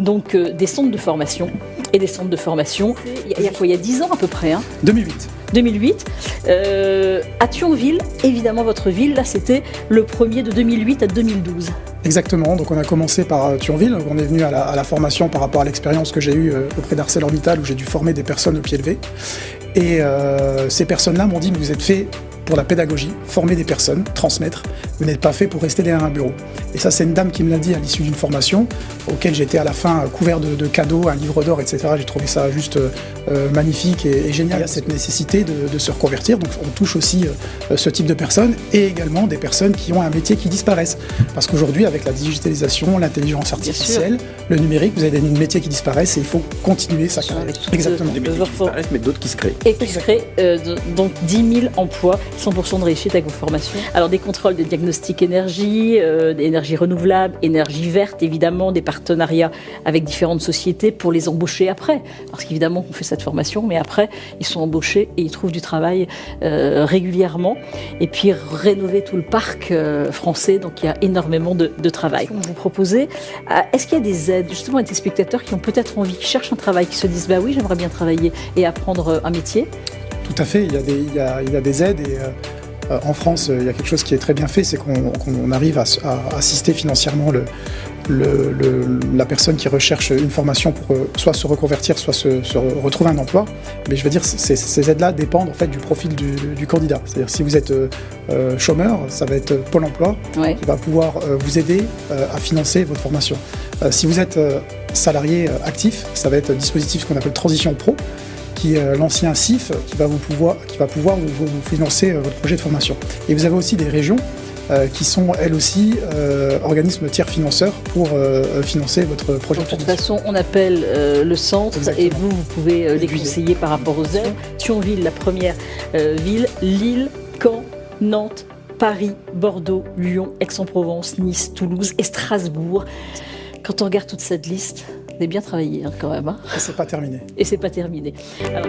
donc des centres de formation. Et des centres de formation, il y a quoi, il y a 10 ans à peu près 2008. 2008. À Thionville, évidemment votre ville, là c'était le premier de 2008 à 2012. Exactement, donc on a commencé par Thionville, on est venu à la formation par rapport à l'expérience que j'ai eue auprès d'ArcelorMittal où j'ai dû former des personnes au pied levé. Et ces personnes-là m'ont dit, mais vous êtes fait pour la pédagogie, former des personnes, transmettre, vous n'êtes pas fait pour rester derrière un bureau. Et ça c'est une dame qui me l'a dit à l'issue d'une formation, auquel j'étais à la fin couvert de cadeaux, un livre d'or, etc. J'ai trouvé ça juste magnifique et génial. Il y a cette nécessité de se reconvertir, donc on touche aussi ce type de personnes et également des personnes qui ont un métier qui disparaissent. Parce qu'aujourd'hui avec la digitalisation, l'intelligence artificielle, le numérique, vous avez des métiers qui disparaissent et il faut continuer ça. Exactement. Des métiers qui disparaissent mais d'autres qui se créent. Et qui se créent, donc 10 000 emplois, 100% de réussite avec vos formations. Alors des contrôles de diagnostic énergie, d'énergie renouvelable, énergie verte évidemment, des partenariats avec différentes sociétés pour les embaucher après. Parce qu'évidemment on fait cette formation, mais après ils sont embauchés et ils trouvent du travail régulièrement. Et puis rénover tout le parc français, donc il y a énormément de travail. Vous proposez, est-ce qu'il y a des aides justement à des spectateurs qui ont peut-être envie, qui cherchent un travail, qui se disent bah oui j'aimerais bien travailler et apprendre un métier? Tout à fait, il y a des aides et en France, il y a quelque chose qui est très bien fait, c'est qu'on arrive à assister financièrement la personne qui recherche une formation pour soit se reconvertir, soit se retrouver un emploi. Mais je veux dire, ces aides-là dépendent en fait du profil du candidat. C'est-à-dire si vous êtes chômeur, ça va être Pôle emploi qui va pouvoir vous aider à financer votre formation. Si vous êtes salarié actif, ça va être un dispositif qu'on appelle Transition Pro, qui est l'ancien CIF, qui va pouvoir vous financer votre projet de formation. Et vous avez aussi des régions qui sont elles aussi organismes tiers financeurs pour financer votre projet de formation. De toute façon, on appelle le centre. Exactement. Et vous pouvez les conseiller par rapport aux aides. Thionville, la première ville, Lille, Caen, Nantes, Paris, Bordeaux, Lyon, Aix-en-Provence, Nice, Toulouse et Strasbourg. Quand on regarde toute cette liste, on est bien travaillé quand même. Et c'est pas terminé. Et c'est pas terminé. Alors,